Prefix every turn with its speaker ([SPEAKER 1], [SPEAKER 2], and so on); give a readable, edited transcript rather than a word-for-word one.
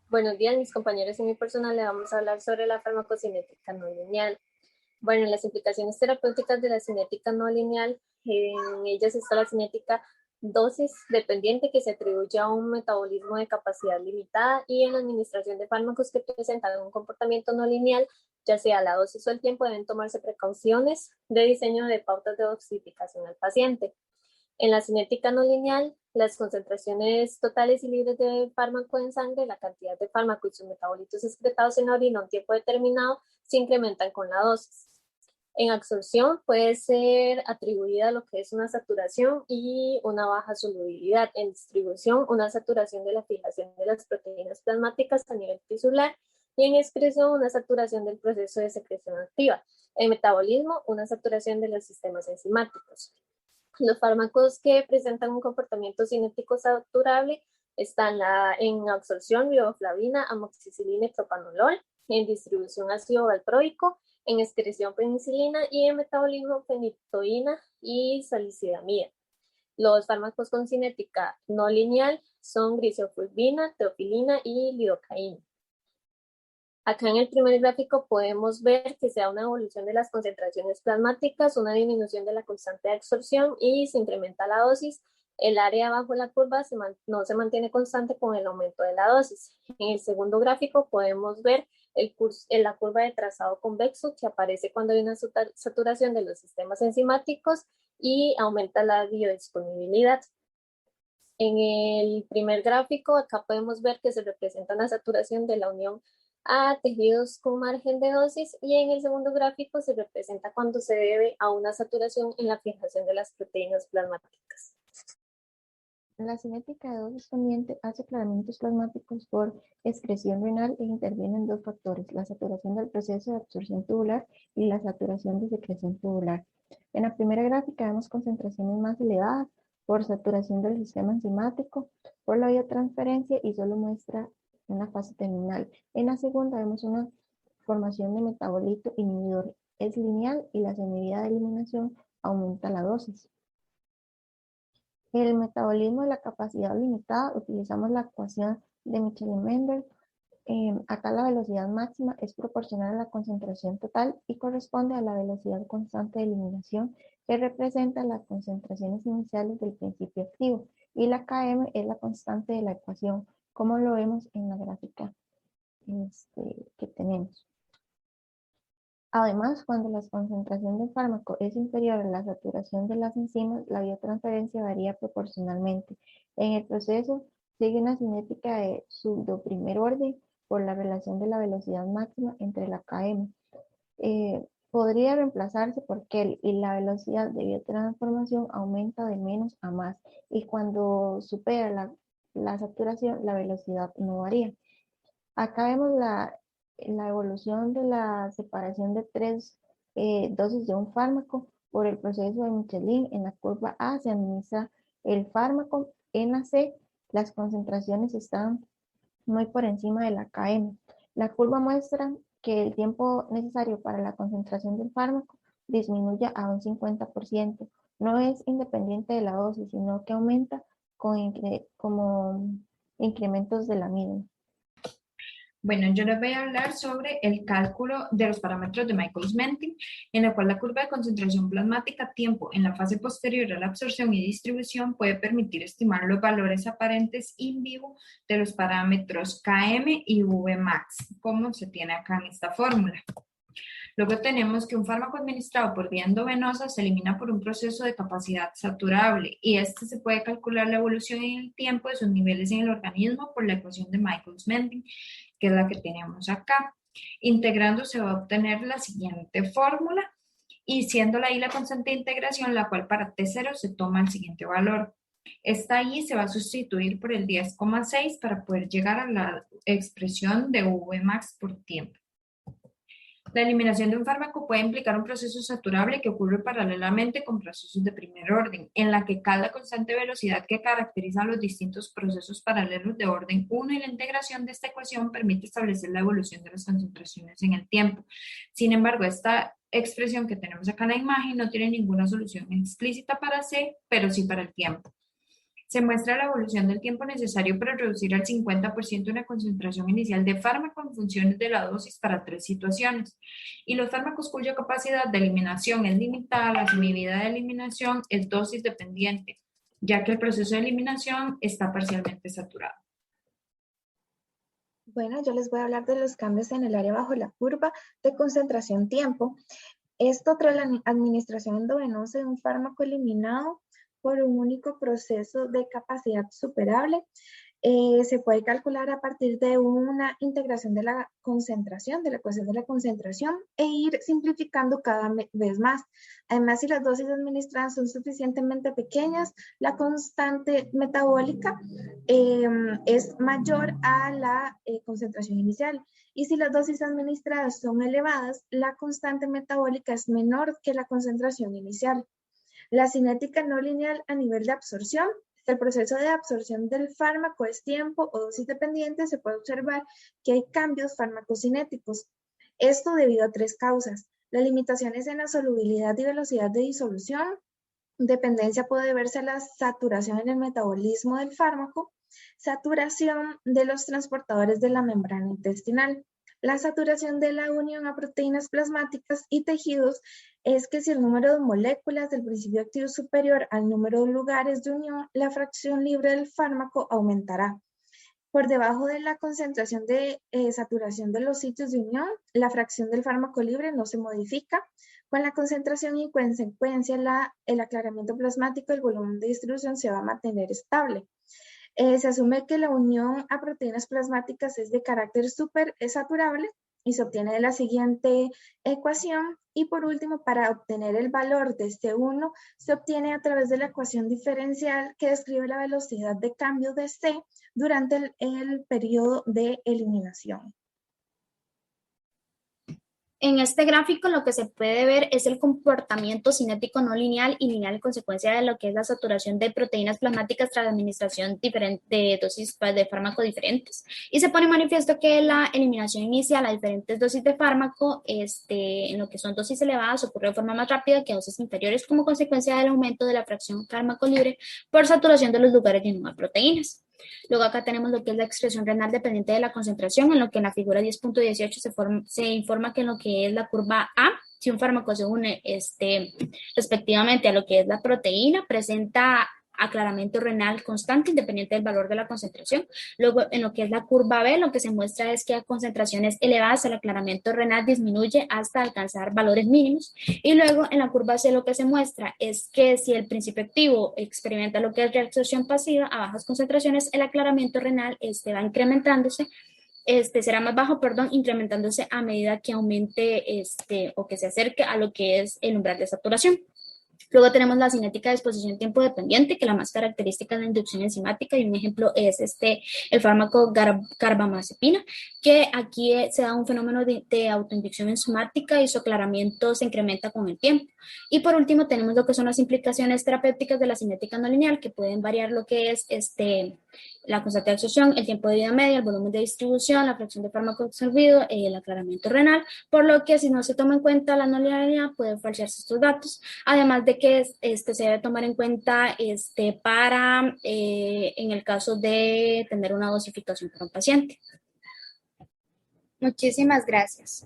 [SPEAKER 1] Buenos días, mis compañeros y mi personal. Le vamos a hablar sobre la farmacocinética no lineal. Bueno, las implicaciones terapéuticas de la cinética no lineal, en ellas está la cinética dosis dependiente que se atribuye a un metabolismo de capacidad limitada y en la administración de fármacos que presentan un comportamiento no lineal, ya sea la dosis o el tiempo, deben tomarse precauciones de diseño de pautas de dosificación al paciente. En la cinética no lineal, las concentraciones totales y libres de fármaco en sangre, la cantidad de fármaco y sus metabolitos excretados en la orina a un tiempo determinado se incrementan con la dosis. En absorción puede ser atribuida a lo que es una saturación y una baja solubilidad. En distribución, una saturación de la fijación de las proteínas plasmáticas a nivel tisular y en excreción, una saturación del proceso de secreción activa. En metabolismo, una saturación de los sistemas enzimáticos. Los fármacos que presentan un comportamiento cinético saturable están en absorción riboflavina, amoxicilina y propanolol, en distribución ácido valproico, en excreción penicilina y en metabolismo fenitoína y salicidamida. Los fármacos con cinética no lineal son grisofulvina, teofilina y lidocaína. Acá en el primer gráfico podemos ver que se da una evolución de las concentraciones plasmáticas, una disminución de la constante de absorción y se incrementa la dosis. El área bajo la curva no se mantiene constante con el aumento de la dosis. En el segundo gráfico podemos ver la curva de trazado convexo que aparece cuando hay una saturación de los sistemas enzimáticos y aumenta la biodisponibilidad. En el primer gráfico, acá podemos ver que se representa una saturación de la unión a tejidos con margen de dosis y en el segundo gráfico se representa cuando se debe a una saturación en la fijación de las proteínas plasmáticas.
[SPEAKER 2] La cinética de dosis pendiente hace aclaramientos plasmáticos por excreción renal e intervienen dos factores, la saturación del proceso de absorción tubular y la saturación de secreción tubular. En la primera gráfica vemos concentraciones más elevadas por saturación del sistema enzimático, por la biotransferencia y solo muestra una fase terminal. En la segunda vemos una formación de metabolito inhibidor. Es lineal y la semivida de eliminación aumenta la dosis. El metabolismo de la capacidad limitada, utilizamos la ecuación de Michelin-Mendel. Acá la velocidad máxima es proporcional a la concentración total y corresponde a la velocidad constante de eliminación que representa las concentraciones iniciales del principio activo y la Km es la constante de la ecuación, como lo vemos en la gráfica que tenemos. Además, cuando la concentración del fármaco es inferior a la saturación de las enzimas, la biotransferencia varía proporcionalmente. En el proceso, sigue una cinética de pseudo-primer orden por la relación de la velocidad máxima entre la Km. Podría reemplazarse por Kell y la velocidad de biotransformación aumenta de menos a más y cuando supera la saturación, la velocidad no varía. Acá vemos la evolución de la separación de tres dosis de un fármaco por el proceso de Michelin. En la curva A se administra el fármaco, en la C las concentraciones están muy por encima de la Km. La curva muestra que el tiempo necesario para la concentración del fármaco disminuye a un 50%. No es independiente de la dosis, sino que aumenta como incrementos de la misma.
[SPEAKER 3] Bueno, yo les voy a hablar sobre el cálculo de los parámetros de Michaelis-Menten, en la cual la curva de concentración plasmática tiempo en la fase posterior a la absorción y distribución puede permitir estimar los valores aparentes in vivo de los parámetros Km y Vmax, como se tiene acá en esta fórmula. Luego tenemos que un fármaco administrado por vía endovenosa se elimina por un proceso de capacidad saturable y este se puede calcular la evolución en el tiempo de sus niveles en el organismo por la ecuación de Michaelis-Menten, que es la que tenemos acá. Integrando se va a obtener la siguiente fórmula y siendo la I la constante de integración, la cual para T0 se toma el siguiente valor. Esta I se va a sustituir por el 10,6 para poder llegar a la expresión de Vmax por tiempo. La eliminación de un fármaco puede implicar un proceso saturable que ocurre paralelamente con procesos de primer orden, en la que cada constante velocidad que caracteriza los distintos procesos paralelos de orden 1 y la integración de esta ecuación permite establecer la evolución de las concentraciones en el tiempo. Sin embargo, esta expresión que tenemos acá en la imagen no tiene ninguna solución explícita para C, pero sí para el tiempo. Se muestra la evolución del tiempo necesario para reducir al 50% una concentración inicial de fármaco en funciones de la dosis para 3 situaciones. Y los fármacos cuya capacidad de eliminación es limitada, la semivida de eliminación es dosis dependiente, ya que el proceso de eliminación está parcialmente saturado.
[SPEAKER 4] Bueno, yo les voy a hablar de los cambios en el área bajo la curva de concentración tiempo. Esto tras la administración endovenosa de un fármaco eliminado por un único proceso de capacidad superable. Se puede calcular a partir de una integración de la concentración, de la ecuación de la concentración, e ir simplificando cada vez más. Además, si las dosis administradas son suficientemente pequeñas, la constante metabólica es mayor a la concentración inicial. Y si las dosis administradas son elevadas, la constante metabólica es menor que la concentración inicial. La cinética no lineal a nivel de absorción. El proceso de absorción del fármaco es tiempo o dosis dependiente. Se puede observar que hay cambios farmacocinéticos. Esto debido a 3 causas. Las limitaciones en la solubilidad y velocidad de disolución. Dependencia puede verse a la saturación en el metabolismo del fármaco. Saturación de los transportadores de la membrana intestinal. La saturación de la unión a proteínas plasmáticas y tejidos es que si el número de moléculas del principio activo es superior al número de lugares de unión, la fracción libre del fármaco aumentará. Por debajo de la concentración de saturación de los sitios de unión, la fracción del fármaco libre no se modifica. Con la concentración y consecuencia el aclaramiento plasmático, el volumen de distribución se va a mantener estable. Se asume que la unión a proteínas plasmáticas es de carácter saturable y se obtiene de la siguiente ecuación. Y por último, para obtener el valor de C1, se obtiene a través de la ecuación diferencial que describe la velocidad de cambio de C durante el periodo de eliminación.
[SPEAKER 5] En este gráfico lo que se puede ver es el comportamiento cinético no lineal y lineal en consecuencia de lo que es la saturación de proteínas plasmáticas tras la administración de dosis de fármaco diferentes. Y se pone manifiesto que la eliminación inicial a diferentes dosis de fármaco, en lo que son dosis elevadas, ocurre de forma más rápida que a dosis inferiores como consecuencia del aumento de la fracción fármaco libre por saturación de los lugares de unión a proteínas. Luego acá tenemos lo que es la excreción renal dependiente de la concentración, en lo que en la figura 10.18 se informa que en lo que es la curva A, si un fármaco se une respectivamente a lo que es la proteína, presenta aclaramiento renal constante independiente del valor de la concentración. Luego, en lo que es la curva B, lo que se muestra es que a concentraciones elevadas el aclaramiento renal disminuye hasta alcanzar valores mínimos. Y luego, en la curva C, lo que se muestra es que si el principio activo experimenta lo que es reabsorción pasiva a bajas concentraciones, el aclaramiento renal va incrementándose, será más bajo, incrementándose a medida que aumente o que se acerque a lo que es el umbral de saturación. Luego tenemos la cinética de exposición tiempo dependiente, que la más característica es la inducción enzimática, y un ejemplo es el fármaco carbamazepina, que aquí se da un fenómeno de autoinducción enzimática y su aclaramiento se incrementa con el tiempo. Y por último tenemos lo que son las implicaciones terapéuticas de la cinética no lineal, que pueden variar lo que es la constante de absorción, el tiempo de vida media, el volumen de distribución, la fracción de fármaco absorbido, el aclaramiento renal, por lo que si no se toma en cuenta la no linealidad pueden falsearse estos datos, además de que se debe tomar en cuenta para en el caso de tener una dosificación para un paciente. Muchísimas gracias.